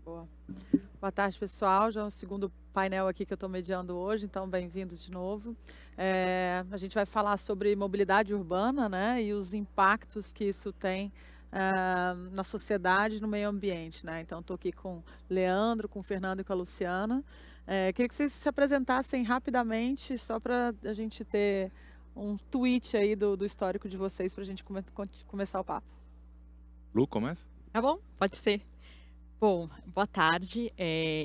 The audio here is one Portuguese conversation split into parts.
Boa. Boa tarde, pessoal. Já é o segundo painel aqui que eu estou mediando hoje, então bem-vindos de novo. A gente vai falar sobre mobilidade urbana, né, e os impactos que isso tem na sociedade e no meio ambiente, né? Então, estou aqui com o Leandro, com o Fernando e com a Luciana. Queria que vocês se apresentassem rapidamente, só para a gente ter um tweet aí do histórico de vocês, para a gente começar o papo. Lu, começa? Tá bom, pode ser. Bom, boa tarde.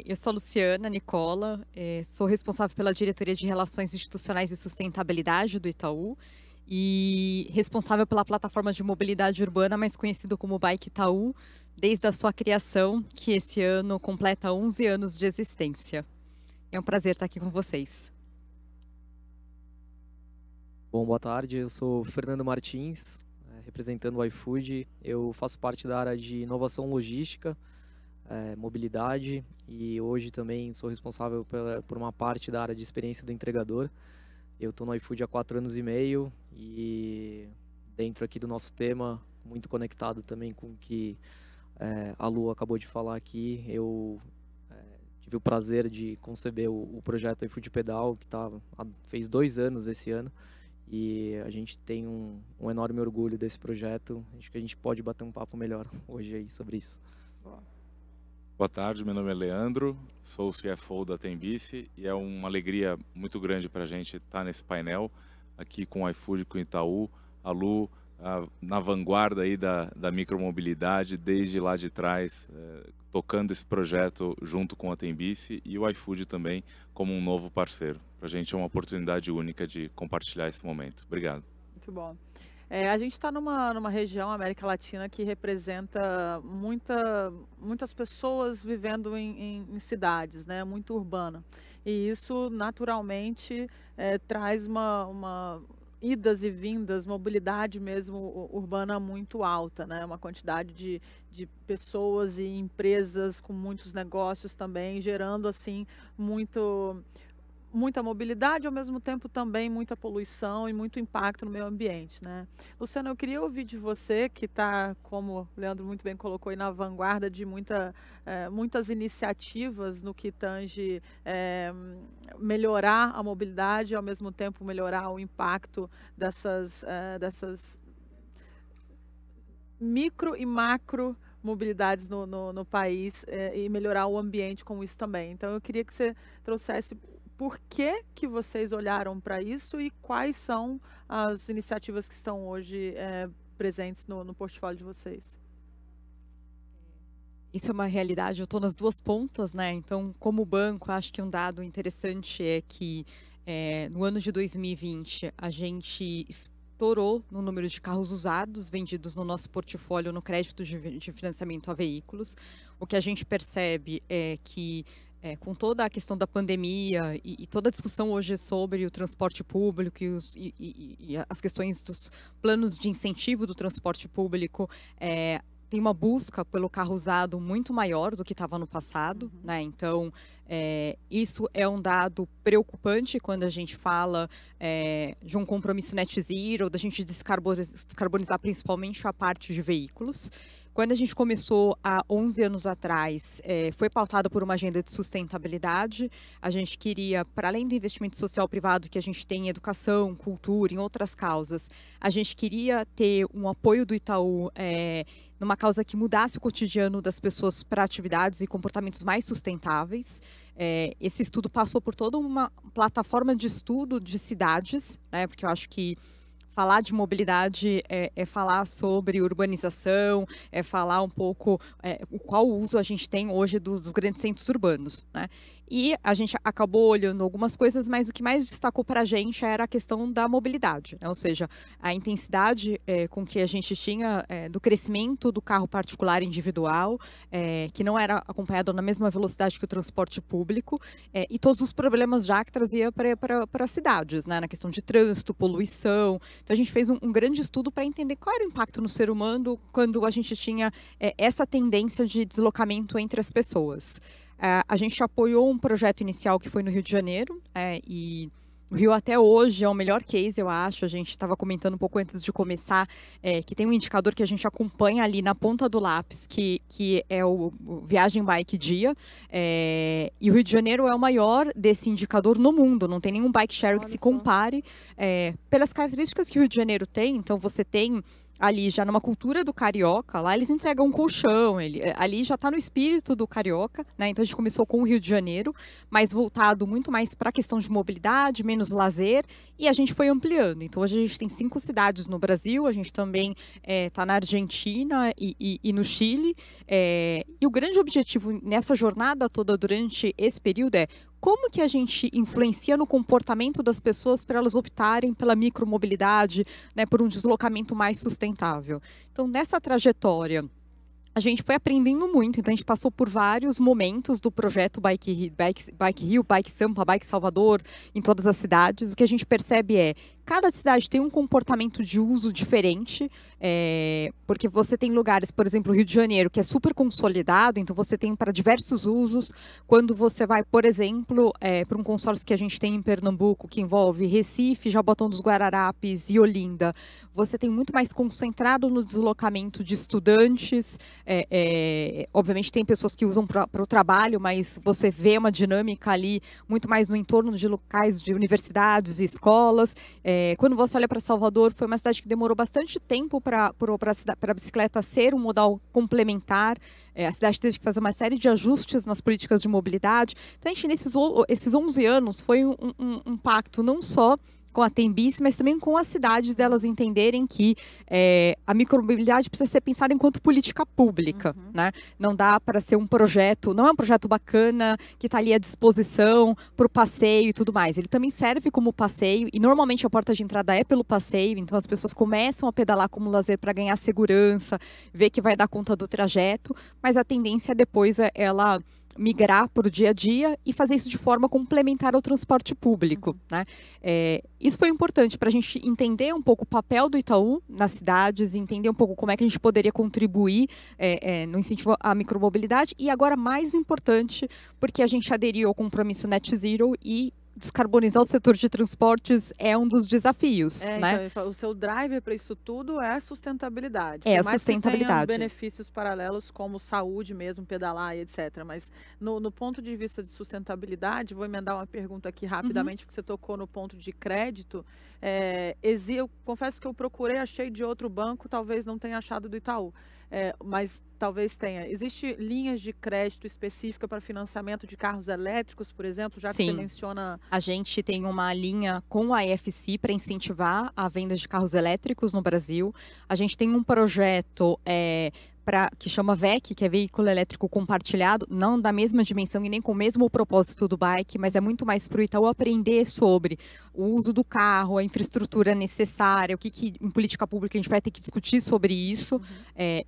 Eu sou a Luciana Nicola, sou responsável pela diretoria de Relações Institucionais e Sustentabilidade do Itaú e responsável pela plataforma de mobilidade urbana, mais conhecido como Bike Itaú, desde a sua criação, que esse ano completa 11 anos de existência. É um prazer estar aqui com vocês. Bom, boa tarde, eu sou Fernando Martins, representando o iFood. Eu faço parte da área de inovação logística, mobilidade, e hoje também sou responsável por uma parte da área de experiência do entregador. Eu estou no iFood há 4 anos e meio e dentro aqui do nosso tema, muito conectado também com o que a Lu acabou de falar aqui. Eu tive o prazer de conceber o projeto iFood Pedal, que fez 2 anos esse ano. E a gente tem um enorme orgulho desse projeto. Acho que a gente pode bater um papo melhor hoje aí sobre isso. Boa tarde, meu nome é Leandro, sou o CFO da Tembice e é uma alegria muito grande para a gente estar nesse painel aqui com o iFood, com o Itaú, a Lu, na vanguarda aí da micromobilidade, desde lá de trás, tocando esse projeto junto com a Tembice e o iFood também como um novo parceiro. Para a gente é uma oportunidade única de compartilhar esse momento. Obrigado. Muito bom. A gente está numa região, América Latina, que representa muitas pessoas vivendo em cidades, né, muito urbana. E isso, naturalmente, traz uma idas e vindas, mobilidade mesmo urbana muito alta, né? Uma quantidade de pessoas e empresas com muitos negócios também, gerando, assim, muita mobilidade, ao mesmo tempo também muita poluição e muito impacto no meio ambiente, né? Luciana, eu queria ouvir de você, que está, como o Leandro muito bem colocou, aí na vanguarda de muitas iniciativas no que tange melhorar a mobilidade e, ao mesmo tempo, melhorar o impacto dessas micro e macro mobilidades no país e melhorar o ambiente com isso também. Então, eu queria que você trouxesse por que vocês olharam para isso e quais são as iniciativas que estão hoje presentes no portfólio de vocês. Isso é uma realidade, eu estou nas duas pontas, né? Então, como banco, acho que um dado interessante é que no ano de 2020 a gente estourou no número de carros usados vendidos no nosso portfólio no crédito de financiamento a veículos. O que a gente percebe é que com toda a questão da pandemia e toda a discussão hoje sobre o transporte público e as questões dos planos de incentivo do transporte público, tem uma busca pelo carro usado muito maior do que estava no passado, né? Então, isso é um dado preocupante quando a gente fala de um compromisso net zero, da gente descarbonizar principalmente a parte de veículos. Quando a gente começou há 11 anos atrás, foi pautado por uma agenda de sustentabilidade. A gente queria, para além do investimento social privado que a gente tem em educação, cultura, em outras causas, a gente queria ter um apoio do Itaú numa causa que mudasse o cotidiano das pessoas para atividades e comportamentos mais sustentáveis. Esse estudo passou por toda uma plataforma de estudo de cidades, né, porque eu acho que falar de mobilidade é falar sobre urbanização, é falar um pouco qual uso a gente tem hoje dos grandes centros urbanos, né? E a gente acabou olhando algumas coisas, mas o que mais destacou para a gente era a questão da mobilidade, né? Ou seja, a intensidade com que a gente tinha do crescimento do carro particular individual, que não era acompanhado na mesma velocidade que o transporte público, e todos os problemas já que trazia para as cidades, né? Na questão de trânsito, poluição. Então, a gente fez um grande estudo para entender qual era o impacto no ser humano quando a gente tinha essa tendência de deslocamento entre as pessoas. A gente apoiou um projeto inicial que foi no Rio de Janeiro, e O Rio até hoje é o melhor case, eu acho. A gente estava comentando um pouco antes de começar, que tem um indicador que a gente acompanha ali na ponta do lápis, que é o Viagem Bike Dia. E o Rio de Janeiro é o maior desse indicador no mundo. Não tem nenhum bike share que se compare. Pelas características que o Rio de Janeiro tem, então você tem ali já numa cultura do carioca, lá eles entregam um colchão, ali já está no espírito do carioca, né? Então a gente começou com o Rio de Janeiro, mas voltado muito mais para a questão de mobilidade, menos lazer, e a gente foi ampliando. Então hoje a gente tem 5 cidades no Brasil, a gente também está na Argentina e no Chile, e o grande objetivo nessa jornada toda durante esse período é como que a gente influencia no comportamento das pessoas para elas optarem pela micromobilidade, né, por um deslocamento mais sustentável. Então, nessa trajetória, a gente foi aprendendo muito, então a gente passou por vários momentos do projeto Bike Rio, Bike Sampa, Bike Salvador, em todas as cidades. O que a gente percebe é cada cidade tem um comportamento de uso diferente, porque você tem lugares, por exemplo, o Rio de Janeiro, que é super consolidado, então você tem para diversos usos. Quando você vai, por exemplo, para um consórcio que a gente tem em Pernambuco, que envolve Recife, Jabotão dos Guararapes e Olinda, você tem muito mais concentrado no deslocamento de estudantes. Obviamente tem pessoas que usam para o trabalho, mas você vê uma dinâmica ali muito mais no entorno de locais de universidades e escolas. Quando você olha para Salvador, foi uma cidade que demorou bastante tempo para a bicicleta ser um modal complementar. A cidade teve que fazer uma série de ajustes nas políticas de mobilidade. Então, a gente, esses 11 anos, foi um pacto não só com a Tembici, mas também com as cidades delas entenderem que a micromobilidade precisa ser pensada enquanto política pública, né? Não dá para ser um projeto, não é um projeto bacana que está ali à disposição para o passeio e tudo mais. Ele também serve como passeio e normalmente a porta de entrada é pelo passeio, então as pessoas começam a pedalar como lazer para ganhar segurança, ver que vai dar conta do trajeto, mas a tendência é depois ela migrar para o dia a dia e fazer isso de forma complementar ao transporte público, né? Isso foi importante para a gente entender um pouco o papel do Itaú nas cidades, entender um pouco como é que a gente poderia contribuir no incentivo à micromobilidade e agora mais importante, porque a gente aderiu ao compromisso Net Zero e descarbonizar o setor de transportes é um dos desafios, né? Então, o seu driver para isso tudo é a sustentabilidade. É a Por mais sustentabilidade. que tenha benefícios paralelos como saúde mesmo, pedalar e etc. Mas no ponto de vista de sustentabilidade, vou emendar uma pergunta aqui rapidamente, porque você tocou no ponto de crédito. Eu confesso que eu procurei, achei de outro banco, talvez não tenha achado do Itaú. Mas talvez tenha. Existe linhas de crédito específica para financiamento de carros elétricos, por exemplo, já que Sim. você menciona... A gente tem uma linha com a IFC para incentivar a venda de carros elétricos no Brasil. A gente tem um projeto que chama VEC, que é Veículo Elétrico Compartilhado, não da mesma dimensão e nem com o mesmo propósito do bike, mas é muito mais para o Itaú aprender sobre o uso do carro, a infraestrutura necessária, o que em política pública a gente vai ter que discutir sobre isso.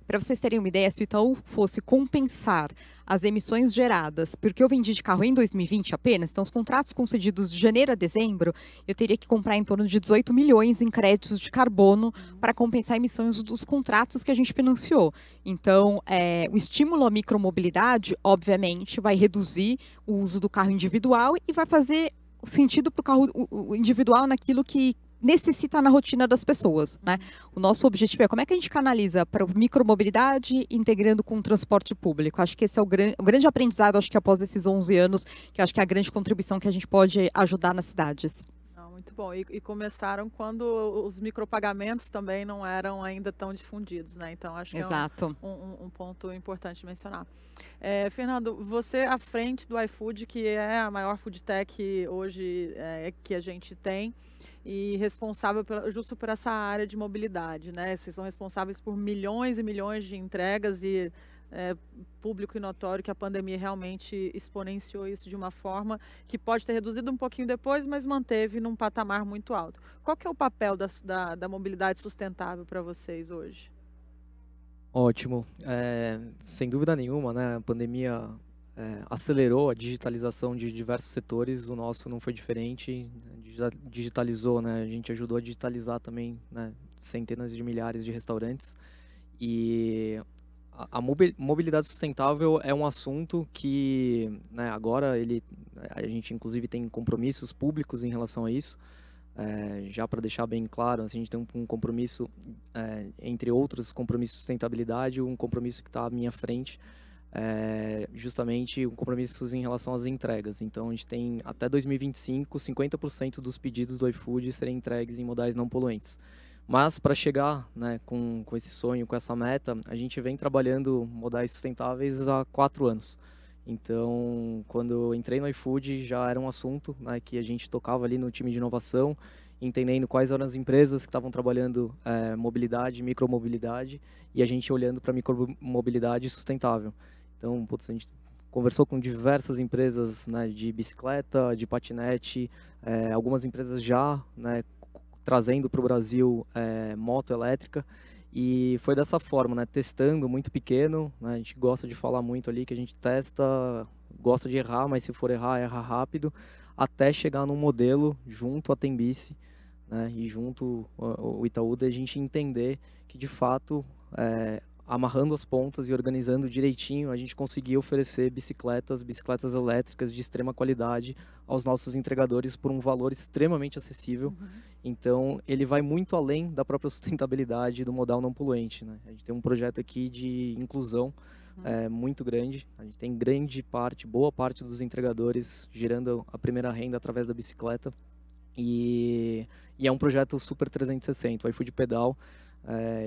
Para vocês terem uma ideia, se o Itaú fosse compensar as emissões geradas, porque eu vendi de carro em 2020 apenas, então os contratos concedidos de janeiro a dezembro, eu teria que comprar em torno de 18 milhões em créditos de carbono para compensar emissões dos contratos que a gente financiou. Então, o estímulo à micromobilidade, obviamente, vai reduzir o uso do carro individual e vai fazer sentido para o carro individual naquilo que necessita na rotina das pessoas, né? O nosso objetivo é como é que a gente canaliza para a micromobilidade integrando com o transporte público. Acho que esse é o grande aprendizado, acho que após esses 11 anos, que acho que é a grande contribuição que a gente pode ajudar nas cidades. Muito bom. E começaram quando os micropagamentos também não eram ainda tão difundidos, né? Então, acho que Exato. é um ponto importante mencionar. Fernando, você à frente do iFood, que é a maior food tech hoje que a gente tem, e responsável justo por essa área de mobilidade, né? Vocês são responsáveis por milhões e milhões de entregas e público e notório que a pandemia realmente exponenciou isso de uma forma que pode ter reduzido um pouquinho depois, mas manteve num patamar muito alto. Qual que é o papel da mobilidade sustentável para vocês hoje? Ótimo. Sem dúvida nenhuma, né? A pandemia acelerou a digitalização de diversos setores, o nosso não foi diferente, digitalizou, né? A gente ajudou a digitalizar também, né, centenas de milhares de restaurantes e a mobilidade sustentável é um assunto que, né, agora a gente inclusive tem compromissos públicos em relação a isso. Já para deixar bem claro, assim, a gente tem um compromisso, entre outros compromissos de sustentabilidade, um compromisso que está à minha frente, justamente compromissos em relação às entregas. Então, a gente tem até 2025, 50% dos pedidos do iFood serem entregues em modais não poluentes. Mas, para chegar, né, com esse sonho, com essa meta, a gente vem trabalhando modais sustentáveis há 4 anos. Então, quando eu entrei no iFood, já era um assunto, né, que a gente tocava ali no time de inovação, entendendo quais eram as empresas que estavam trabalhando mobilidade, micromobilidade, e a gente olhando para micromobilidade sustentável. Então, putz, a gente conversou com diversas empresas, né, de bicicleta, de patinete, algumas empresas já, né, trazendo para o Brasil moto elétrica. E foi dessa forma, né, testando muito pequeno, né, a gente gosta de falar muito ali que a gente testa, gosta de errar, mas se for errar, erra rápido, até chegar num modelo junto à Tembici, né, e junto ao Itaú, da gente entender que de fato, amarrando as pontas e organizando direitinho, a gente conseguia oferecer bicicletas elétricas de extrema qualidade aos nossos entregadores por um valor extremamente acessível. Então, ele vai muito além da própria sustentabilidade do modal não poluente, né? A gente tem um projeto aqui de inclusão muito grande. A gente tem boa parte dos entregadores gerando a primeira renda através da bicicleta. E é um projeto super 360. O iFood Pedal,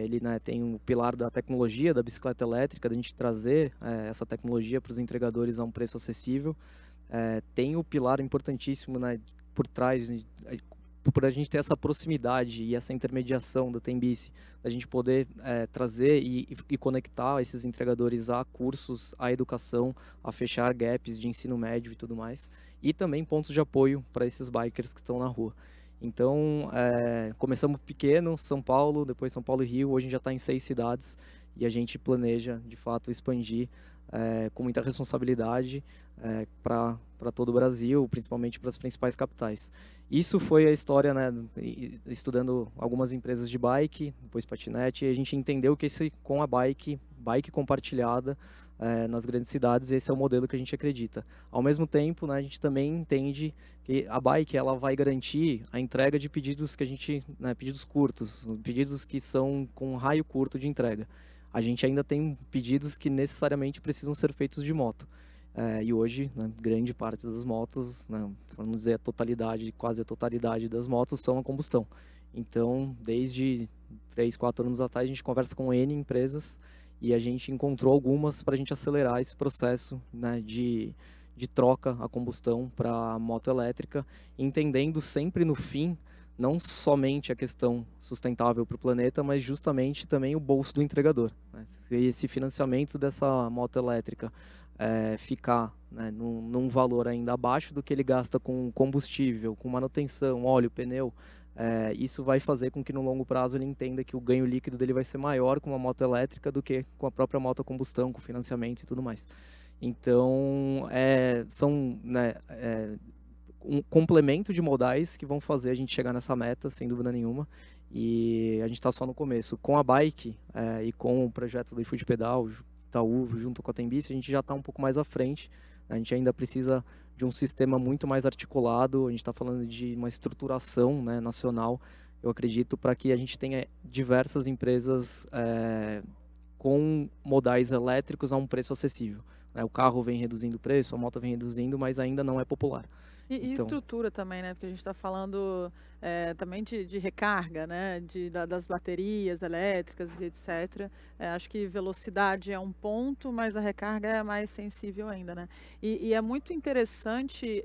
ele, né, tem um pilar da tecnologia da bicicleta elétrica, da gente trazer essa tecnologia para os entregadores a um preço acessível. Tem o pilar importantíssimo, né, por trás, por a gente ter essa proximidade e essa intermediação da Tembici, da gente poder trazer e conectar esses entregadores a cursos, a educação, a fechar gaps de ensino médio e tudo mais, e também pontos de apoio para esses bikers que estão na rua. Então, começamos pequeno, São Paulo, depois São Paulo e Rio, hoje a gente já está em 6 cidades e a gente planeja, de fato, expandir com muita responsabilidade para todo o Brasil, principalmente para as principais capitais. Isso foi a história, né, estudando algumas empresas de bike, depois patinete, e a gente entendeu que com a bike compartilhada, nas grandes cidades, esse é o modelo que a gente acredita. Ao mesmo tempo, né, a gente também entende que a bike ela vai garantir a entrega de pedidos que a gente, né, pedidos curtos, pedidos que são com um raio curto de entrega. A gente ainda tem pedidos que necessariamente precisam ser feitos de moto. E hoje, né, grande parte das motos, né, para não dizer a totalidade, quase a totalidade das motos são a combustão. Então, desde 3, 4 anos atrás, a gente conversa com N empresas e a gente encontrou algumas para a gente acelerar esse processo, né, de troca a combustão para a moto elétrica, entendendo sempre no fim, não somente a questão sustentável para o planeta, mas justamente também o bolso do entregador, né? Se esse financiamento dessa moto elétrica ficar, né, num valor ainda abaixo do que ele gasta com combustível, com manutenção, óleo, pneu, isso vai fazer com que no longo prazo ele entenda que o ganho líquido dele vai ser maior com uma moto elétrica do que com a própria moto a combustão, com financiamento e tudo mais. Então, são, né, um complemento de modais que vão fazer a gente chegar nessa meta, sem dúvida nenhuma. E a gente está só no começo. Com a bike e com o projeto do iFood Pedal, Itaú, junto com a Tembici, a gente já está um pouco mais à frente. A gente ainda precisa de um sistema muito mais articulado. A gente está falando de uma estruturação, né, nacional, eu acredito, para que a gente tenha diversas empresas com modais elétricos a um preço acessível. O carro vem reduzindo o preço, a moto vem reduzindo, mas ainda não é popular. E estrutura também, né? Porque a gente está falando também de recarga, né? Das baterias elétricas e etc. Acho que velocidade é um ponto, mas a recarga é mais sensível ainda, né? E é muito interessante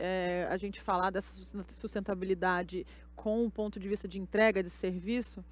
a gente falar dessa sustentabilidade com o ponto de vista de entrega de serviço.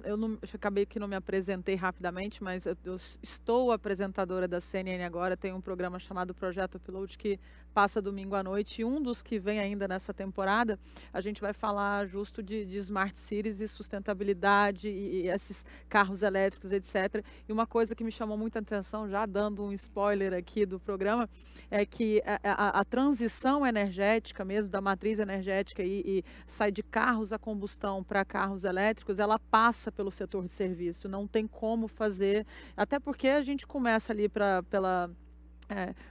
Eu acabei que não me apresentei rapidamente, mas eu estou apresentadora da CNN agora, tem um programa chamado Projeto Upload que passa domingo à noite, e um dos que vem ainda nessa temporada, a gente vai falar justo de Smart Cities e sustentabilidade e esses carros elétricos, etc. E uma coisa que me chamou muita atenção, já dando um spoiler aqui do programa, é que a transição energética mesmo, da matriz energética e sai de carros a combustão para carros elétricos, ela ela passa pelo setor de serviço, não tem como fazer, até porque a gente começa ali para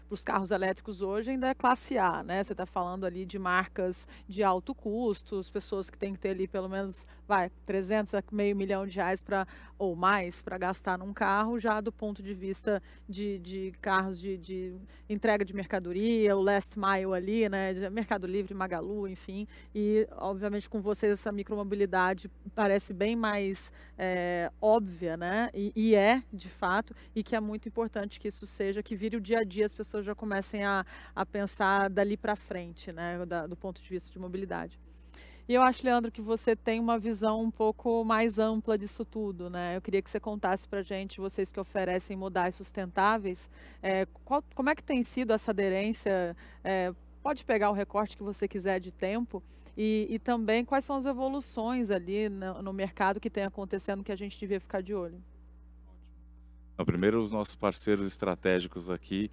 os carros elétricos hoje ainda é classe A, né? Você está falando ali de marcas de alto custo, as pessoas que têm que ter ali pelo menos, 300 a meio milhão de reais ou mais para gastar num carro, já do ponto de vista de carros de entrega de mercadoria, o last mile ali, né? De Mercado Livre, Magalu, enfim. E, obviamente, com vocês essa micromobilidade parece bem mais óbvia, né? E é, de fato, e que é muito importante que isso seja, que vire o dia a dia, as pessoas já comecem a pensar dali para frente, né? Do ponto de vista de mobilidade. E eu acho, Leandro, que você tem uma visão um pouco mais ampla disso tudo, né? Eu queria que você contasse para a gente, vocês que oferecem modais sustentáveis, como é que tem sido essa aderência? Pode pegar o recorte que você quiser de tempo e também quais são as evoluções ali no mercado que tem acontecendo que a gente devia ficar de olho. Primeiro, os nossos parceiros estratégicos aqui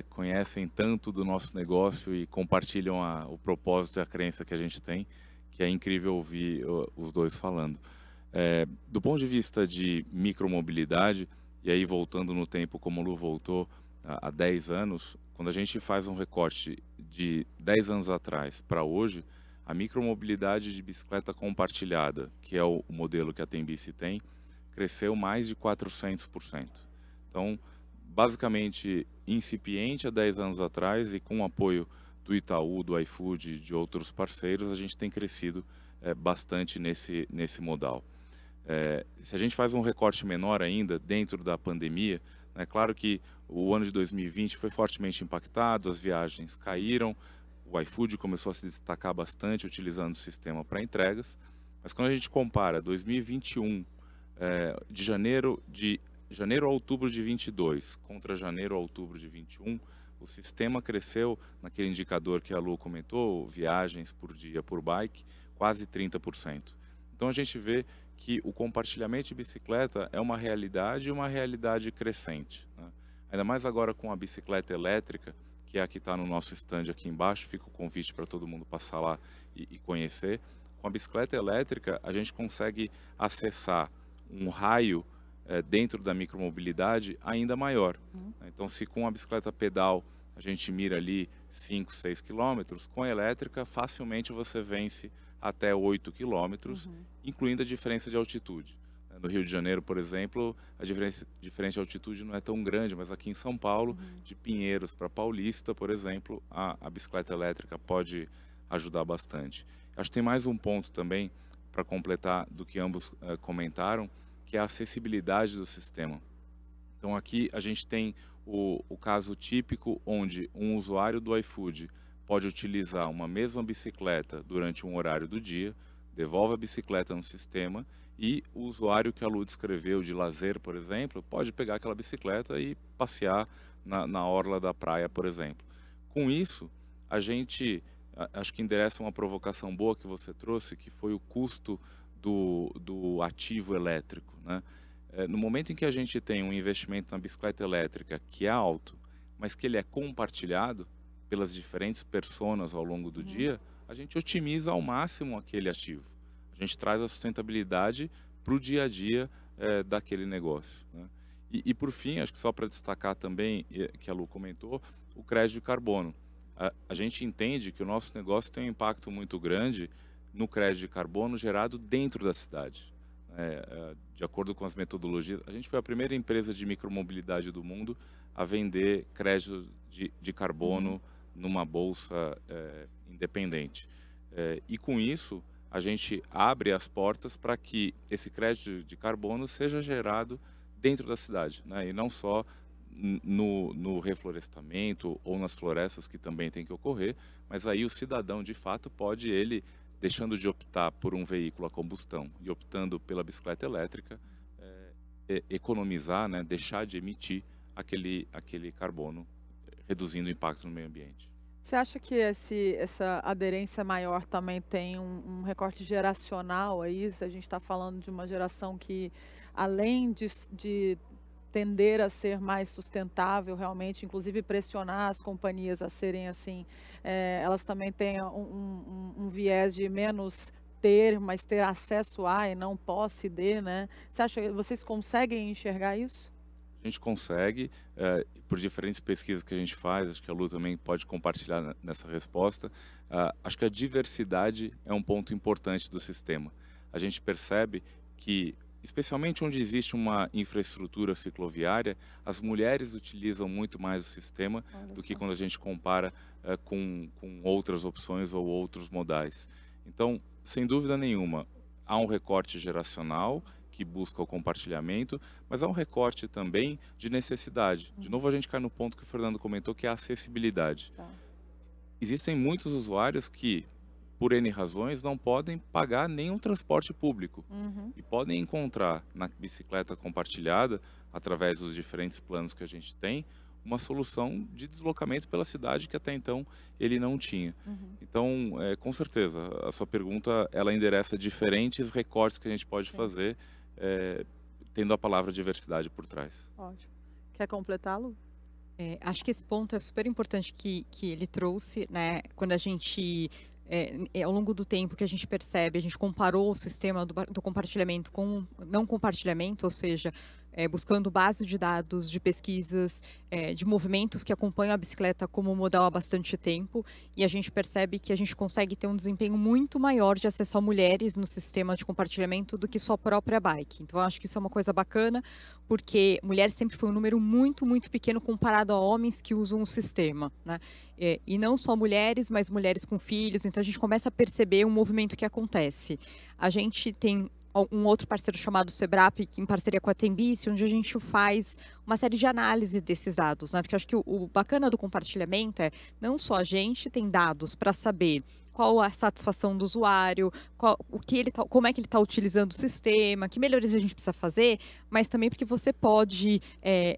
conhecem tanto do nosso negócio e compartilham o propósito e a crença que a gente tem, que é incrível ouvir os dois falando. Do ponto de vista de micromobilidade, e aí voltando no tempo como o Lu voltou há 10 anos, quando a gente faz um recorte de 10 anos atrás para hoje, a micromobilidade de bicicleta compartilhada, que é o modelo que a Tembici tem, cresceu mais de 400%. Então, basicamente, incipiente há 10 anos atrás e com o apoio do Itaú, do iFood e de outros parceiros, a gente tem crescido bastante nesse modal. Se a gente faz um recorte menor ainda, dentro da pandemia, é claro que o ano de 2020 foi fortemente impactado, as viagens caíram, o iFood começou a se destacar bastante utilizando o sistema para entregas, mas quando a gente compara 2021, de janeiro a outubro de 22 contra janeiro a outubro de 21, o sistema cresceu, naquele indicador que a Lu comentou, viagens por dia por bike, quase 30%. Então a gente vê que o compartilhamento de bicicleta é uma realidade e uma realidade crescente, né? Ainda mais agora com a bicicleta elétrica, que é a que está no nosso stand aqui embaixo, fica o convite para todo mundo passar lá e conhecer. Com a bicicleta elétrica, a gente consegue acessar um raio dentro da micromobilidade ainda maior. Então, se com a bicicleta pedal a gente mira ali 5, 6 quilômetros, com a elétrica facilmente você vence até 8 quilômetros, incluindo a diferença de altitude. No Rio de Janeiro, por exemplo, a diferença de altitude não é tão grande, mas aqui em São Paulo, de Pinheiros para Paulista, por exemplo, a bicicleta elétrica pode ajudar bastante. Acho que tem mais um ponto também para completar do que ambos comentaram, que é a acessibilidade do sistema. Então aqui a gente tem o caso típico onde um usuário do iFood pode utilizar uma mesma bicicleta durante um horário do dia, devolve a bicicleta no sistema e o usuário que a Lu descreveu de lazer, por exemplo, pode pegar aquela bicicleta e passear na orla da praia, por exemplo. Com isso, a gente acho que endereça uma provocação boa que você trouxe, que foi o custo do ativo elétrico, né? No momento em que a gente tem um investimento na bicicleta elétrica que é alto, mas que ele é compartilhado pelas diferentes pessoas ao longo do dia, a gente otimiza ao máximo aquele ativo. A gente traz a sustentabilidade para o dia a dia daquele negócio, né? E por fim, acho que só para destacar também, que a Lu comentou, o crédito de carbono. A gente entende que o nosso negócio tem um impacto muito grande no crédito de carbono gerado dentro da cidade. De acordo com as metodologias, a gente foi a primeira empresa de micromobilidade do mundo a vender crédito de carbono numa bolsa independente. E com isso, a gente abre as portas para que esse crédito de carbono seja gerado dentro da cidade, né? E não só no reflorestamento ou nas florestas, que também tem que ocorrer, mas aí o cidadão, de fato, pode ele, deixando de optar por um veículo a combustão e optando pela bicicleta elétrica, economizar, né, deixar de emitir aquele carbono, reduzindo o impacto no meio ambiente. Você acha que essa aderência maior também tem um recorte geracional aí? Se a gente está falando de uma geração que, além de tender a ser mais sustentável realmente, inclusive pressionar as companhias a serem assim, elas também têm um viés de menos ter, mas ter acesso a e não posse de, né? Você acha que vocês conseguem enxergar isso? A gente consegue, por diferentes pesquisas que a gente faz, acho que a Lu também pode compartilhar nessa resposta, acho que a diversidade é um ponto importante do sistema. A gente percebe que, especialmente onde existe uma infraestrutura cicloviária, as mulheres utilizam muito mais o sistema do que quando a gente compara com outras opções ou outros modais. Então, sem dúvida nenhuma, há um recorte geracional que busca o compartilhamento, mas há um recorte também de necessidade. De novo, a gente cai no ponto que o Fernando comentou, que é a acessibilidade. Tá. Existem muitos usuários que, por N razões, não podem pagar nenhum transporte público e podem encontrar na bicicleta compartilhada, através dos diferentes planos que a gente tem, uma solução de deslocamento pela cidade que até então ele não tinha. Então, com certeza, a sua pergunta, ela endereça diferentes recortes que a gente pode fazer, tendo a palavra diversidade por trás. Ótimo. Quer completá-lo? Acho que esse ponto é super importante que ele trouxe, né? Quando a gente, ao longo do tempo que a gente percebe, a gente comparou o sistema do compartilhamento com não compartilhamento, ou seja, buscando base de dados de pesquisas de movimentos que acompanham a bicicleta como modal há bastante tempo, e a gente percebe que a gente consegue ter um desempenho muito maior de acesso a mulheres no sistema de compartilhamento do que só a própria bike. Então, eu acho que isso é uma coisa bacana, porque mulheres sempre foi um número muito, muito pequeno comparado a homens que usam o sistema, né? E não só mulheres, mas mulheres com filhos. Então, a gente começa a perceber um movimento que acontece. A gente tem um outro parceiro chamado Sebrap, que em parceria com a Tembici, onde a gente faz uma série de análise desses dados, né? Porque eu acho que o bacana do compartilhamento é não só a gente tem dados para saber qual a satisfação do usuário, como é que ele está utilizando o sistema, que melhorias a gente precisa fazer, mas também porque você pode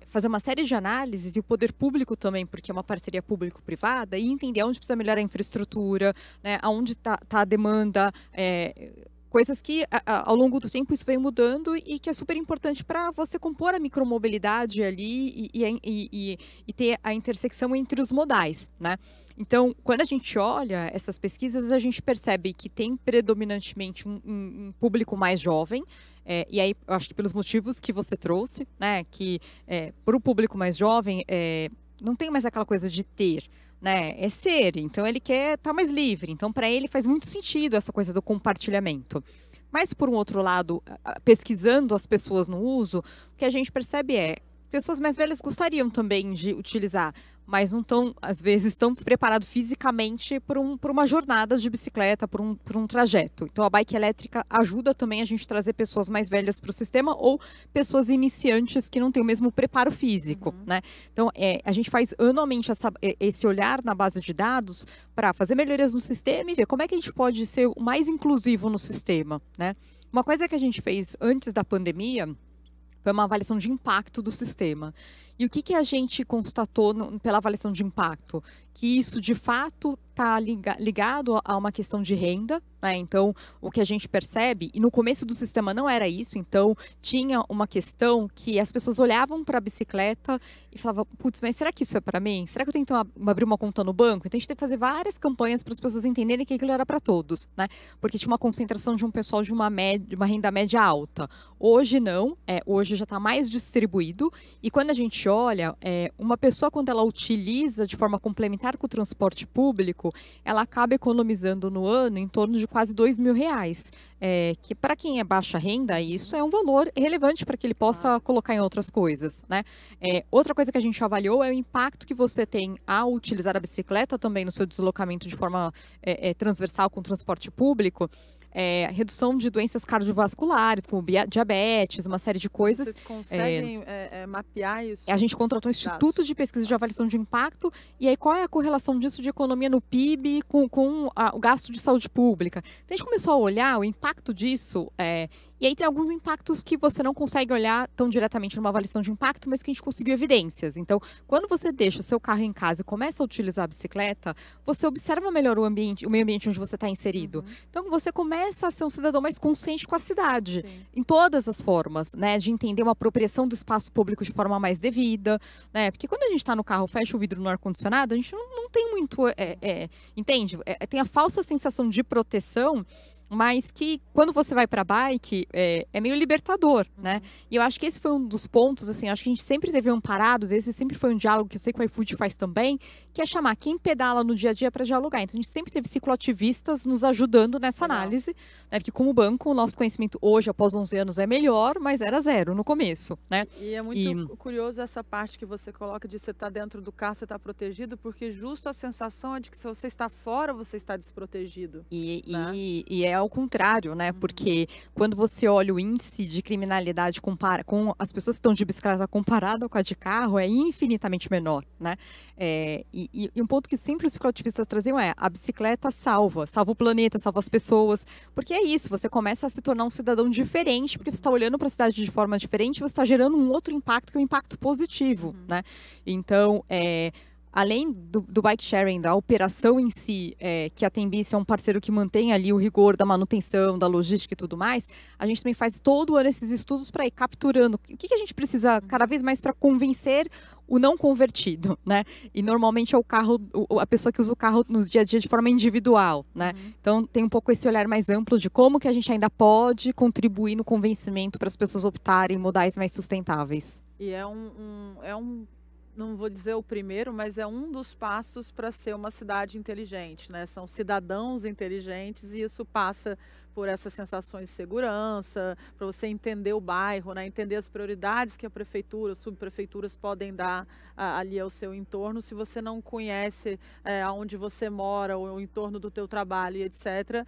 fazer uma série de análises, e o poder público também, porque é uma parceria público-privada, e entender onde precisa melhorar a infraestrutura, né? Aonde está a demanda, coisas que, ao longo do tempo, isso vem mudando e que é super importante para você compor a micromobilidade ali e ter a intersecção entre os modais, né? Então, quando a gente olha essas pesquisas, a gente percebe que tem predominantemente um público mais jovem, e aí, eu acho que pelos motivos que você trouxe, né? Que para o público mais jovem, não tem mais aquela coisa de ter, né? É ser, então ele quer estar mais livre. Então, para ele faz muito sentido essa coisa do compartilhamento. Mas, por um outro lado, pesquisando as pessoas no uso, o que a gente percebe pessoas mais velhas gostariam também de utilizar, mas não estão, às vezes, tão preparados fisicamente por uma jornada de bicicleta, por um trajeto. Então, a bike elétrica ajuda também a gente trazer pessoas mais velhas para o sistema ou pessoas iniciantes que não têm o mesmo preparo físico, né? Então, a gente faz anualmente esse olhar na base de dados para fazer melhorias no sistema e ver como é que a gente pode ser o mais inclusivo no sistema, né? Uma coisa que a gente fez antes da pandemia foi uma avaliação de impacto do sistema. E o que a gente constatou pela avaliação de impacto? Que isso, de fato, está ligado a uma questão de renda, né? Então, o que a gente percebe, e no começo do sistema não era isso, então tinha uma questão que as pessoas olhavam para a bicicleta e falavam, putz, mas será que isso é para mim? Será que eu tenho que abrir uma conta no banco? Então, a gente teve que fazer várias campanhas para as pessoas entenderem que aquilo era para todos, né? Porque tinha uma concentração de um pessoal de uma renda média alta. Hoje não, hoje já está mais distribuído, e quando a gente olha, uma pessoa, quando ela utiliza de forma complementar com o transporte público, ela acaba economizando no ano em torno de quase R$2.000, que para quem é baixa renda, isso é um valor relevante para que ele possa colocar em outras coisas, né? Outra coisa que a gente avaliou é o impacto que você tem ao utilizar a bicicleta também no seu deslocamento de forma transversal com o transporte público. Redução de doenças cardiovasculares, como diabetes, uma série de coisas. Vocês conseguem mapear isso? A gente contratou um instituto de pesquisa de avaliação de impacto, e aí qual é a correlação disso de economia no PIB com o gasto de saúde pública? Então a gente começou a olhar o impacto disso, e aí tem alguns impactos que você não consegue olhar tão diretamente numa avaliação de impacto, mas que a gente conseguiu evidências. Então, quando você deixa o seu carro em casa e começa a utilizar a bicicleta, você observa melhor o meio ambiente onde você está inserido. Então, você começa a ser um cidadão mais consciente com a cidade, em todas as formas, né? De entender uma apropriação do espaço público de forma mais devida, né? Porque quando a gente está no carro, fecha o vidro no ar-condicionado, a gente não tem muito, entende? Tem a falsa sensação de proteção, mas que quando você vai para bike é meio libertador, né? E eu acho que esse foi um dos pontos, assim, acho que a gente sempre teve amparados, esse sempre foi um diálogo que eu sei que o iFood faz também, que é chamar quem pedala no dia a dia para dialogar. Então a gente sempre teve cicloativistas nos ajudando nessa análise, né? Porque como banco, o nosso conhecimento hoje, após 11 anos, é melhor, mas era zero no começo, né? E é muito curioso essa parte que você coloca de você estar dentro do carro, você está protegido, porque justo a sensação é de que se você está fora, você está desprotegido. E é ao contrário, né? Porque quando você olha o índice de criminalidade com as pessoas que estão de bicicleta comparado com a de carro, é infinitamente menor, né? E um ponto que sempre os cicloativistas traziam é a bicicleta salva o planeta, salva as pessoas, porque é isso, você começa a se tornar um cidadão diferente, porque você está olhando para a cidade de forma diferente, você está gerando um outro impacto, que é um impacto positivo, né? Então, além do bike sharing, da operação em si, que a Tembici é um parceiro que mantém ali o rigor da manutenção, da logística e tudo mais, a gente também faz todo ano esses estudos para ir capturando o que a gente precisa cada vez mais para convencer o não convertido, né? E normalmente é o carro, a pessoa que usa o carro no dia a dia de forma individual, né? Então tem um pouco esse olhar mais amplo de como que a gente ainda pode contribuir no convencimento para as pessoas optarem em modais mais sustentáveis. E não vou dizer o primeiro, mas é um dos passos para ser uma cidade inteligente, né? São cidadãos inteligentes e isso passa por essas sensações de segurança, para você entender o bairro, né? Entender as prioridades que a prefeitura, as subprefeituras podem dar ali ao seu entorno. Se você não conhece aonde você mora, ou o entorno do teu trabalho e etc.,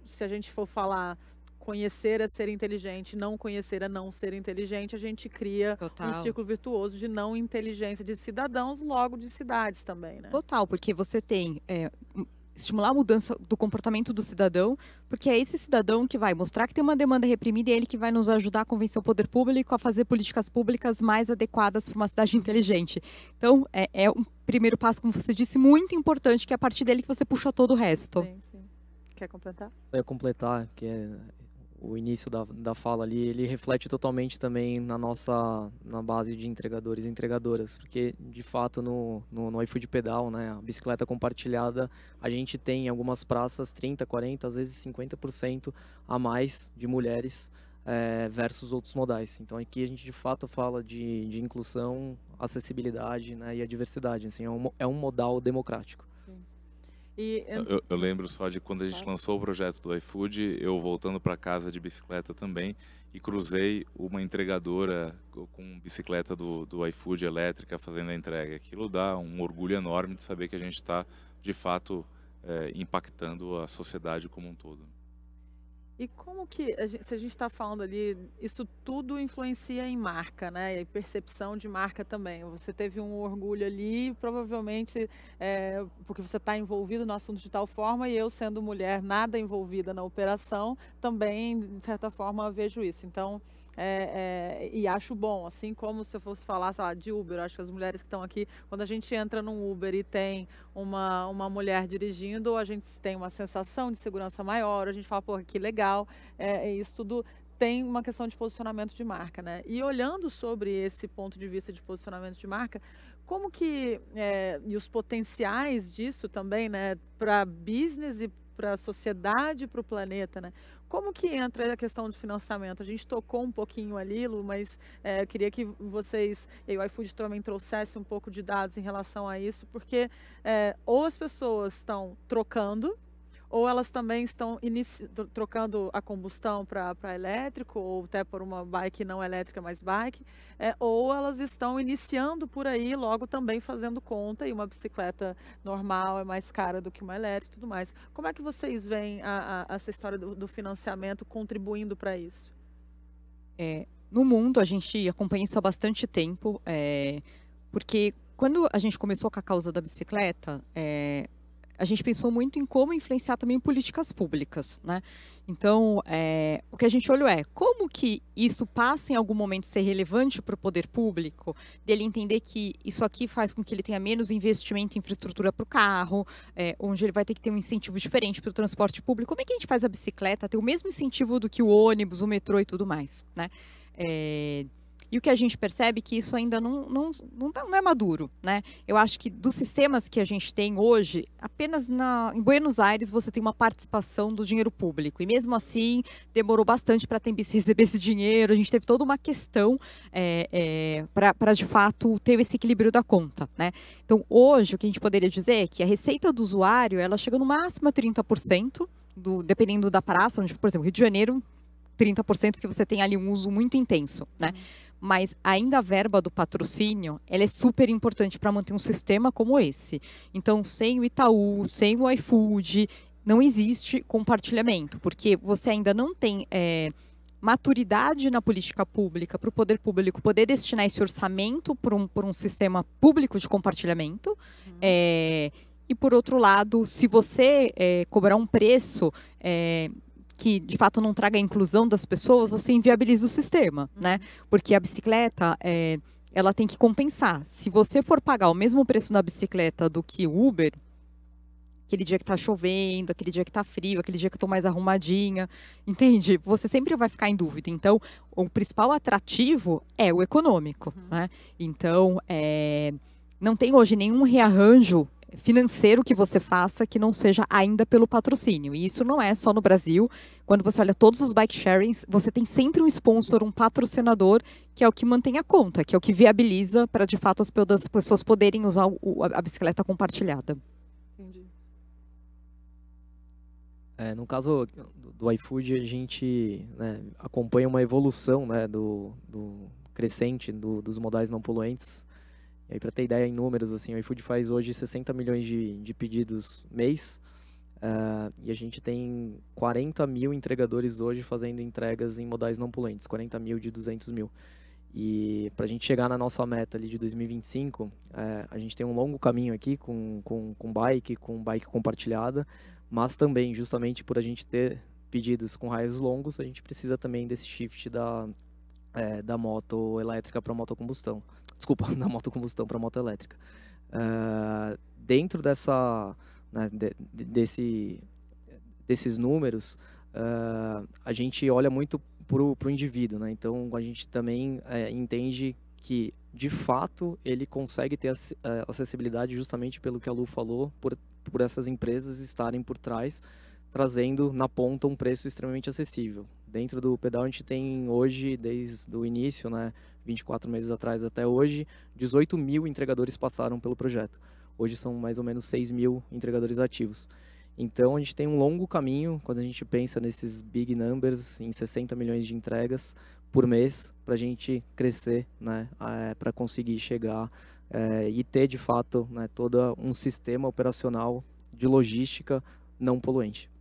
se a gente for falar conhecer é ser inteligente, não conhecer é não ser inteligente, a gente cria um círculo virtuoso de não inteligência de cidadãos, logo de cidades também, né? Total, porque você tem estimular a mudança do comportamento do cidadão, porque é esse cidadão que vai mostrar que tem uma demanda reprimida e é ele que vai nos ajudar a convencer o poder público a fazer políticas públicas mais adequadas para uma cidade inteligente. Então, é um primeiro passo, como você disse, muito importante, que é a partir dele que você puxa todo o resto. Sim, sim. Quer completar? Só ia completar, que o início da fala ali, ele reflete totalmente também na base de entregadores e entregadoras, porque de fato no iFood Pedal, né, a bicicleta compartilhada, a gente tem em algumas praças 30, 40, às vezes 50% a mais de mulheres versus outros modais. Então aqui a gente de fato fala de inclusão, acessibilidade, né, e a diversidade, assim, é um modal democrático. Eu lembro só de quando a gente lançou o projeto do iFood, eu voltando para casa de bicicleta também, e cruzei uma entregadora com bicicleta do iFood elétrica fazendo a entrega. Aquilo dá um orgulho enorme de saber que a gente está, de fato, impactando a sociedade como um todo. E como que, se a gente está falando ali, isso tudo influencia em marca, né? E percepção de marca também. Você teve um orgulho ali, provavelmente, porque você está envolvido no assunto de tal forma, e eu, sendo mulher, nada envolvida na operação, também, de certa forma, vejo isso. Então, e acho bom, assim como se eu fosse falar, sei lá, de Uber, eu acho que as mulheres que estão aqui, quando a gente entra num Uber e tem uma mulher dirigindo, a gente tem uma sensação de segurança maior, a gente fala, pô, que legal, isso tudo tem uma questão de posicionamento de marca, né? E olhando sobre esse ponto de vista de posicionamento de marca, como que, e os potenciais disso também, né, para business e para a sociedade, para o planeta, né? Como que entra a questão de financiamento? A gente tocou um pouquinho ali, Lu, mas eu queria que vocês, e o iFood também trouxesse um pouco de dados em relação a isso, porque ou as pessoas estão trocando, ou elas também estão trocando a combustão para elétrico, ou até por uma bike não elétrica, mas bike, ou elas estão iniciando por aí, logo também fazendo conta, e uma bicicleta normal é mais cara do que uma elétrica e tudo mais. Como é que vocês veem essa história do financiamento contribuindo para isso? No mundo, a gente acompanha isso há bastante tempo, porque quando a gente começou com a causa da bicicleta, a gente pensou muito em como influenciar também políticas públicas, né? Então, o que a gente olhou como que isso passa em algum momento ser relevante para o poder público, dele entender que isso aqui faz com que ele tenha menos investimento em infraestrutura para o carro, onde ele vai ter que ter um incentivo diferente para o transporte público. Como é que a gente faz a bicicleta ter o mesmo incentivo do que o ônibus, o metrô e tudo mais, né? E o que a gente percebe é que isso ainda não é maduro, né? Eu acho que dos sistemas que a gente tem hoje, apenas em Buenos Aires você tem uma participação do dinheiro público. E mesmo assim, demorou bastante para a Tembici receber esse dinheiro. A gente teve toda uma questão para, de fato, ter esse equilíbrio da conta, né? Então, hoje, o que a gente poderia dizer é que a receita do usuário, ela chega no máximo a 30%, dependendo da praça, onde, por exemplo, Rio de Janeiro, 30%, porque você tem ali um uso muito intenso, né? Mas ainda a verba do patrocínio, ela é super importante para manter um sistema como esse. Então, sem o Itaú, sem o iFood, não existe compartilhamento, porque você ainda não tem maturidade na política pública para o poder público poder destinar esse orçamento por um sistema público de compartilhamento. E, por outro lado, se você cobrar um preço que, de fato, não traga a inclusão das pessoas, você inviabiliza o sistema, né? Porque a bicicleta, ela tem que compensar. Se você for pagar o mesmo preço na bicicleta do que o Uber, aquele dia que tá chovendo, aquele dia que tá frio, aquele dia que eu tô mais arrumadinha, entende? Você sempre vai ficar em dúvida. Então, o principal atrativo é o econômico, né? Então, não tem hoje nenhum rearranjo financeiro que você faça que não seja ainda pelo patrocínio. E isso não é só no Brasil. Quando você olha todos os bike sharings, você tem sempre um sponsor, um patrocinador, que é o que mantém a conta, que é o que viabiliza para, de fato, as pessoas poderem usar a bicicleta compartilhada. Entendi. No caso do iFood, a gente acompanha uma evolução, né, do crescente dos modais não poluentes. E aí, para ter ideia em números, assim, o iFood faz hoje 60 milhões de pedidos mês, e a gente tem 40 mil entregadores hoje fazendo entregas em modais não poluentes, 40 mil de 200 mil. E para a gente chegar na nossa meta ali de 2025, a gente tem um longo caminho aqui com bike compartilhada, mas também, justamente por a gente ter pedidos com raios longos, a gente precisa também desse shift da moto elétrica para moto combustão. Desculpa, da moto combustão para moto elétrica. Dentro desses números, a gente olha muito para o indivíduo, né? Então, a gente também entende que, de fato, ele consegue ter acessibilidade justamente pelo que a Lu falou, por essas empresas estarem por trás, trazendo na ponta um preço extremamente acessível. Dentro do pedal, a gente tem hoje, desde o início, né, 24 meses atrás até hoje, 18 mil entregadores passaram pelo projeto. Hoje são mais ou menos 6 mil entregadores ativos. Então, a gente tem um longo caminho, quando a gente pensa nesses big numbers, em 60 milhões de entregas por mês, para a gente crescer, né, para conseguir chegar e ter, de fato, né, todo um sistema operacional de logística não poluente.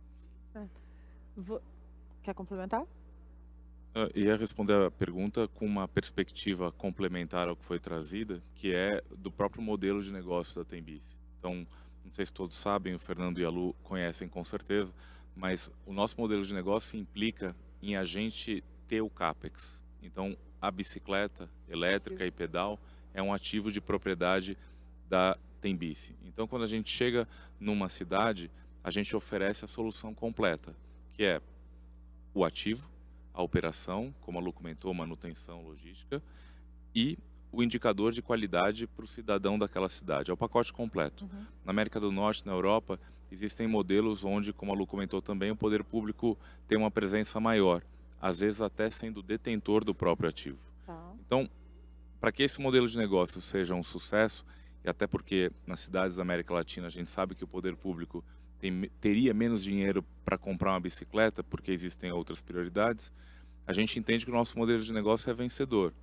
Quer complementar? Eu ia responder a pergunta com uma perspectiva complementar ao que foi trazida, que é do próprio modelo de negócio da Tembici. Então, não sei se todos sabem, o Fernando e a Lu conhecem com certeza, mas o nosso modelo de negócio implica em a gente ter o CAPEX. Então, a bicicleta elétrica e pedal é um ativo de propriedade da Tembici. Então, quando a gente chega numa cidade, a gente oferece a solução completa, que é o ativo, a operação, como a Lu comentou, manutenção, logística, e o indicador de qualidade para o cidadão daquela cidade. É o pacote completo. Na América do Norte, na Europa, existem modelos onde, como a Lu comentou também, o poder público tem uma presença maior, às vezes até sendo detentor do próprio ativo. Então, para que esse modelo de negócio seja um sucesso, e até porque nas cidades da América Latina a gente sabe que o poder público teria menos dinheiro para comprar uma bicicleta, porque existem outras prioridades, a gente entende que o nosso modelo de negócio é vencedor.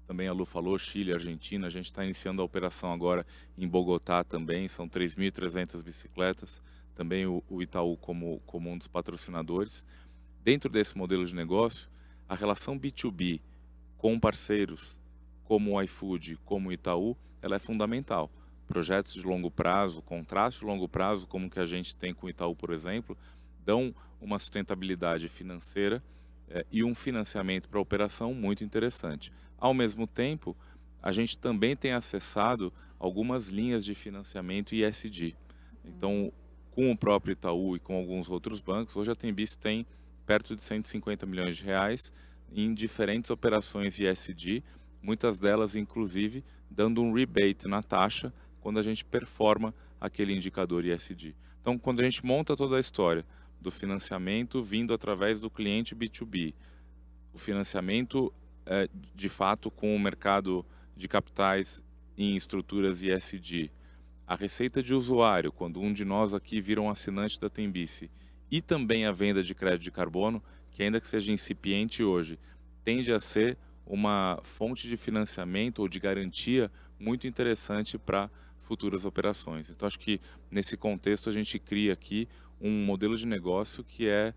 Também a Lu falou, Chile, Argentina, a gente está iniciando a operação agora em Bogotá também, são 3.300 bicicletas, também o Itaú como um dos patrocinadores. Dentro desse modelo de negócio, a relação B2B com parceiros como o iFood, como o Itaú, ela é fundamental. Projetos de longo prazo, contratos de longo prazo, como o que a gente tem com o Itaú, por exemplo, dão uma sustentabilidade financeira e um financiamento para a operação muito interessante. Ao mesmo tempo, a gente também tem acessado algumas linhas de financiamento ESG. Então, com o próprio Itaú e com alguns outros bancos, hoje a Tembici tem perto de 150 milhões de reais em diferentes operações ESG, muitas delas, inclusive, dando um rebate na taxa quando a gente performa aquele indicador ESG. Então, quando a gente monta toda a história do financiamento vindo através do cliente B2B, o financiamento, de fato, com o mercado de capitais em estruturas ESG, a receita de usuário, quando um de nós aqui vira um assinante da Tembici, e também a venda de crédito de carbono, que ainda que seja incipiente hoje, tende a ser uma fonte de financiamento ou de garantia muito interessante para futuras operações. Então, acho que nesse contexto a gente cria aqui um modelo de negócio que é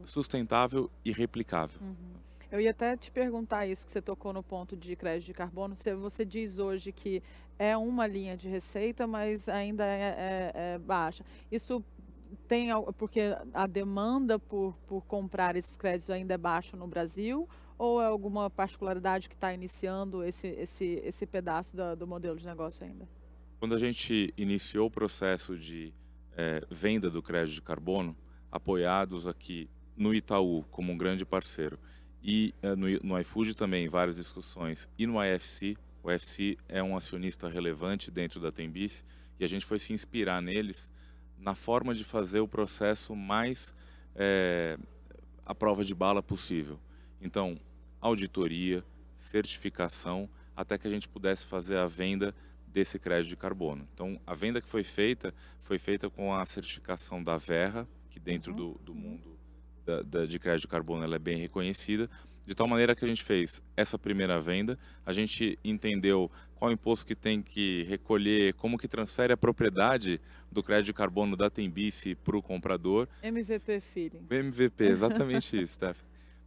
sustentável e replicável. Eu ia até te perguntar isso, que você tocou no ponto de crédito de carbono. Você diz hoje que é uma linha de receita, mas ainda é baixa. Isso tem porque a demanda por comprar esses créditos ainda é baixa no Brasil, ou é alguma particularidade que está iniciando esse pedaço do modelo de negócio ainda? Quando a gente iniciou o processo de venda do crédito de carbono, apoiados aqui no Itaú como um grande parceiro, e no iFood também, várias discussões, e no IFC, o IFC é um acionista relevante dentro da Tembici, e a gente foi se inspirar neles na forma de fazer o processo mais à prova de bala possível. Então, auditoria, certificação, até que a gente pudesse fazer a venda desse crédito de carbono. Então, a venda que foi feita com a certificação da Verra, que dentro do mundo de crédito de carbono ela é bem reconhecida, de tal maneira que a gente fez essa primeira venda, a gente entendeu qual imposto que tem que recolher, como que transfere a propriedade do crédito de carbono da Tembici para o comprador. MVP feeling. MVP, exatamente isso, Steph.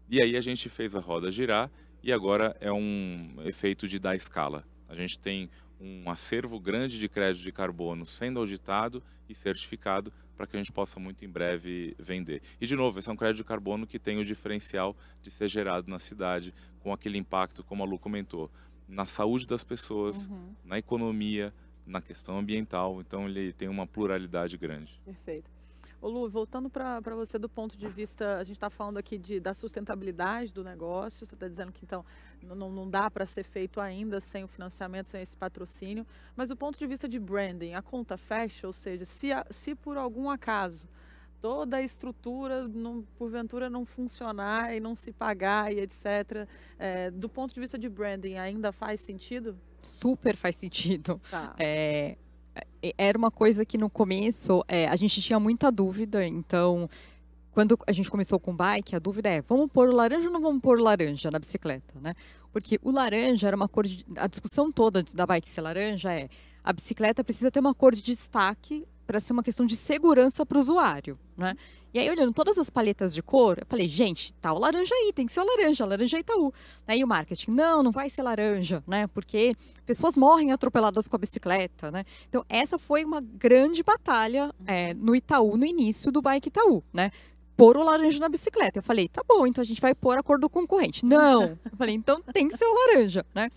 E aí a gente fez a roda girar e agora é um efeito de dar escala. A gente tem um acervo grande de crédito de carbono sendo auditado e certificado para que a gente possa muito em breve vender. E de novo, esse é um crédito de carbono que tem o diferencial de ser gerado na cidade, com aquele impacto, como a Lu comentou, na saúde das pessoas, na economia, na questão ambiental. Então ele tem uma pluralidade grande. Perfeito. Ô Lu, voltando para você do ponto de vista, a gente está falando aqui da sustentabilidade do negócio, você está dizendo que então não dá para ser feito ainda sem o financiamento, sem esse patrocínio, mas do ponto de vista de branding, a conta fecha, ou seja, se por algum acaso toda a estrutura, porventura, não funcionar e não se pagar e etc., do ponto de vista de branding, ainda faz sentido? Super faz sentido. Tá. Era uma coisa que no começo a gente tinha muita dúvida, então quando a gente começou com o bike, a dúvida é, vamos pôr o laranja ou não vamos pôr o laranja na bicicleta, né? Porque o laranja era uma cor a discussão toda da bike ser laranja a bicicleta precisa ter uma cor de destaque para ser uma questão de segurança para o usuário, né? E aí, olhando todas as paletas de cor, eu falei, gente, tá o laranja aí, tem que ser o laranja Itaú. E o marketing, não vai ser laranja, né? Porque pessoas morrem atropeladas com a bicicleta, né? Então, essa foi uma grande batalha no Itaú, no início do Bike Itaú, né? Pôr o laranja na bicicleta. Eu falei, tá bom, então a gente vai pôr a cor do concorrente. Não! Eu falei, então tem que ser o laranja, né?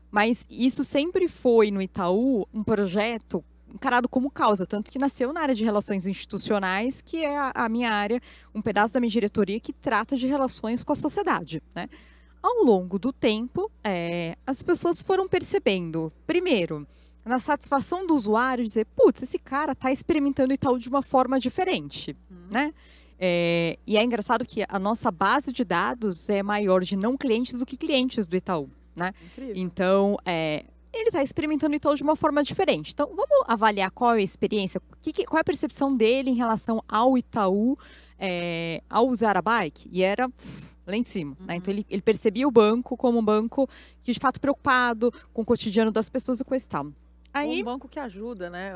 Mas isso sempre foi, no Itaú, um projeto encarado como causa, tanto que nasceu na área de relações institucionais, que é a minha área, um pedaço da minha diretoria que trata de relações com a sociedade, né? Ao longo do tempo, as pessoas foram percebendo, primeiro, na satisfação do usuário, dizer, putz, esse cara está experimentando o Itaú de uma forma diferente, né? E é engraçado que a nossa base de dados é maior de não clientes do que clientes do Itaú, né? Incrível. Então, ele está experimentando o Itaú de uma forma diferente. Então, vamos avaliar qual é a experiência, qual é a percepção dele em relação ao Itaú, ao usar a bike. E era lá em cima, né? Então, ele percebia o banco como um banco que, de fato, preocupado com o cotidiano das pessoas e com esse tal. Aí, um banco que ajuda, né?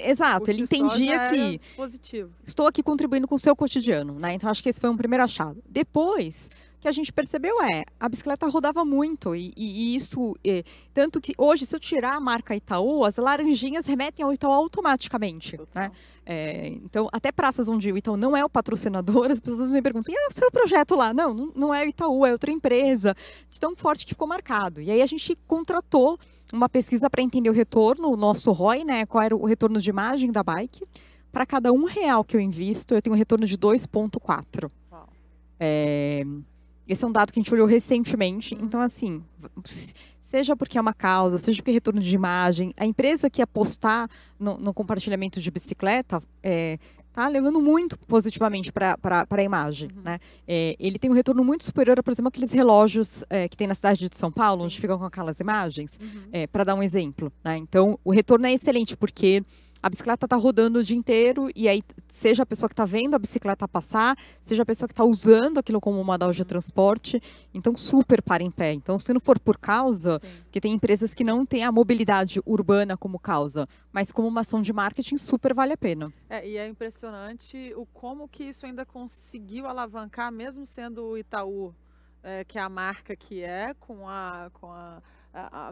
Exato. Ele entendia que positivo. Estou aqui contribuindo com o seu cotidiano, né? Então, acho que esse foi um primeiro achado. Depois, o que a gente percebeu a bicicleta rodava muito e isso, tanto que hoje, se eu tirar a marca Itaú, as laranjinhas remetem ao Itaú automaticamente, né? Então, até praças onde o Itaú não é o patrocinador, as pessoas me perguntam, e o seu projeto lá? Não é o Itaú, é outra empresa, de tão forte que ficou marcado. E aí a gente contratou uma pesquisa para entender o retorno, o nosso ROI, né? Qual era o retorno de imagem da bike. Para cada R$1 que eu invisto, eu tenho um retorno de 2,4. Esse é um dado que a gente olhou recentemente. Então, assim, seja porque é uma causa, seja porque é retorno de imagem, a empresa que apostar no compartilhamento de bicicleta está levando muito positivamente para a imagem. Né? Ele tem um retorno muito superior a, por exemplo, aqueles relógios que tem na cidade de São Paulo, onde ficam com aquelas imagens, para dar um exemplo. Né? Então, o retorno é excelente, porque a bicicleta está rodando o dia inteiro e aí, seja a pessoa que está vendo a bicicleta passar, seja a pessoa que está usando aquilo como modal de transporte, então super para em pé. Então, se não for por causa, porque tem empresas que não têm a mobilidade urbana como causa, mas como uma ação de marketing, super vale a pena. E é impressionante o como que isso ainda conseguiu alavancar, mesmo sendo o Itaú, que é a marca que é, com a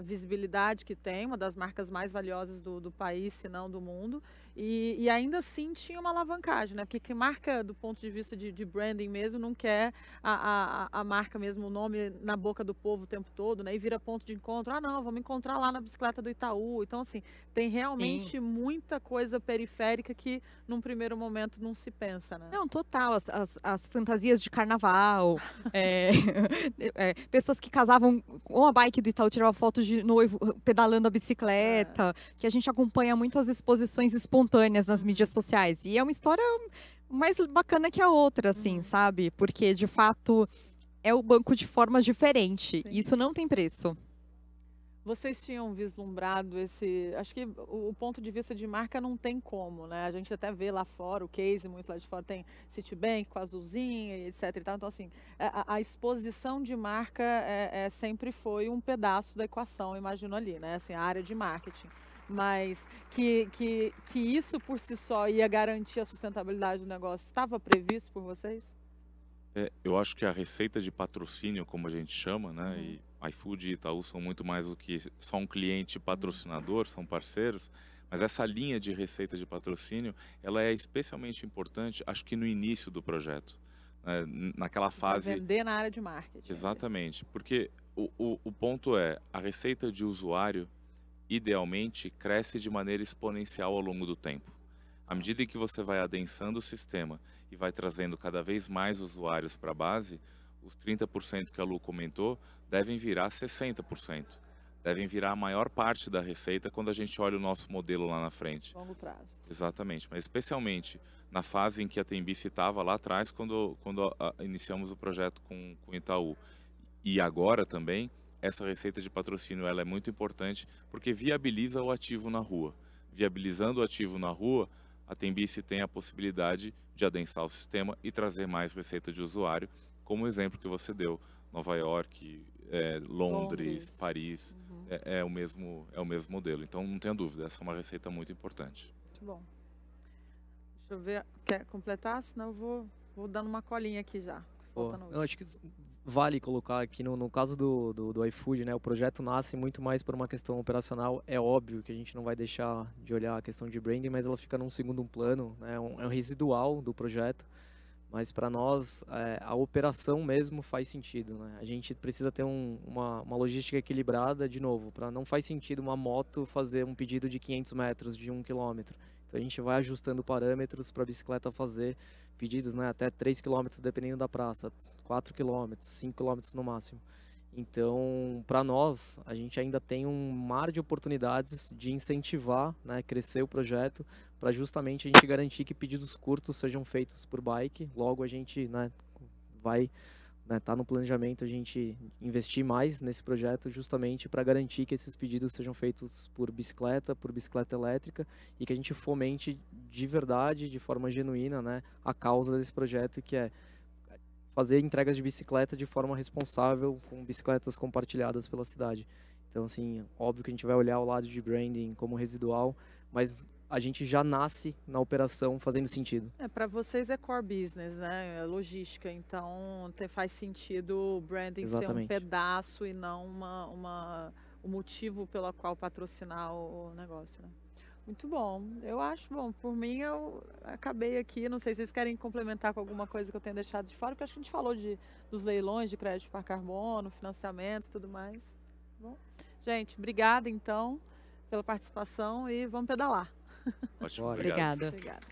visibilidade que tem, uma das marcas mais valiosas do país, se não do mundo, e ainda assim tinha uma alavancagem, né? Porque que marca, do ponto de vista de branding mesmo, não quer a marca mesmo, o nome na boca do povo o tempo todo, né? E vira ponto de encontro. Ah, não, vamos encontrar lá na bicicleta do Itaú. Então, assim, tem realmente muita coisa periférica que, num primeiro momento, não se pensa, né? Não, total. As fantasias de carnaval, pessoas que casavam com a bike do Itaú, tiravam fotos de noivo pedalando a bicicleta, que a gente acompanha muito as exposições espontâneas nas mídias sociais. E é uma história mais bacana que a outra, assim, sabe? Porque, de fato, é o banco de forma diferente. Sim. Isso não tem preço. Vocês tinham vislumbrado esse... Acho que o ponto de vista de marca não tem como, né? A gente até vê lá fora, o case muito lá de fora tem Citibank com a azulzinha, etc e tal. Então, assim, a exposição de marca sempre foi um pedaço da equação, imagino ali, né? Assim, a área de marketing. Mas que isso por si só ia garantir a sustentabilidade do negócio, estava previsto por vocês? Eu acho que a receita de patrocínio, como a gente chama, né? E iFood e Itaú são muito mais do que só um cliente patrocinador, são parceiros. Mas essa linha de receita de patrocínio, ela é especialmente importante, acho que no início do projeto. Né? Naquela fase... Pra vender na área de marketing. Exatamente, porque o ponto é, a receita de usuário, idealmente, cresce de maneira exponencial ao longo do tempo. À medida que você vai adensando o sistema e vai trazendo cada vez mais usuários para a base, os 30% que a Lu comentou devem virar 60%. Devem virar a maior parte da receita quando a gente olha o nosso modelo lá na frente. Longo prazo. Exatamente, mas especialmente na fase em que a Tembici estava lá atrás, quando iniciamos o projeto com o Itaú. E agora também, essa receita de patrocínio ela é muito importante porque viabiliza o ativo na rua. Viabilizando o ativo na rua, a Tembici tem a possibilidade de adensar o sistema e trazer mais receita de usuário, como o exemplo que você deu, Nova York, Londres, Paris, é o mesmo modelo. Então, não tenha dúvida, essa é uma receita muito importante. Muito bom. Deixa eu ver, quer completar? Senão eu vou dando uma colinha aqui já. Eu acho que vale colocar aqui no caso do iFood, né, o projeto nasce muito mais por uma questão operacional. É óbvio que a gente não vai deixar de olhar a questão de branding, mas ela fica num segundo plano, né, é um residual do projeto. Mas para nós, a operação mesmo faz sentido, né? A gente precisa ter uma logística equilibrada, de novo, não faz sentido uma moto fazer um pedido de 500 metros, de 1 quilômetro. Então a gente vai ajustando parâmetros para a bicicleta fazer pedidos, né, até 3 quilômetros, dependendo da praça, 4 quilômetros, 5 quilômetros no máximo. Então, para nós, a gente ainda tem um mar de oportunidades de incentivar, né, crescer o projeto, para justamente a gente garantir que pedidos curtos sejam feitos por bike. Logo, a gente, né, vai tá no planejamento a gente investir mais nesse projeto justamente para garantir que esses pedidos sejam feitos por bicicleta elétrica e que a gente fomente de verdade, de forma genuína, né, a causa desse projeto, que é fazer entregas de bicicleta de forma responsável, com bicicletas compartilhadas pela cidade. Então, assim, óbvio que a gente vai olhar o lado de branding como residual, mas a gente já nasce na operação fazendo sentido. Para vocês é core business, né? É logística, então faz sentido o branding ser um pedaço e não o motivo pelo qual patrocinar o negócio, né? Muito bom. Eu acho, bom, por mim eu acabei aqui, não sei se vocês querem complementar com alguma coisa que eu tenha deixado de fora, porque acho que a gente falou dos leilões de crédito para carbono, financiamento e tudo mais. Bom, gente, obrigada então pela participação e vamos pedalar. Ótimo, obrigada. Obrigada.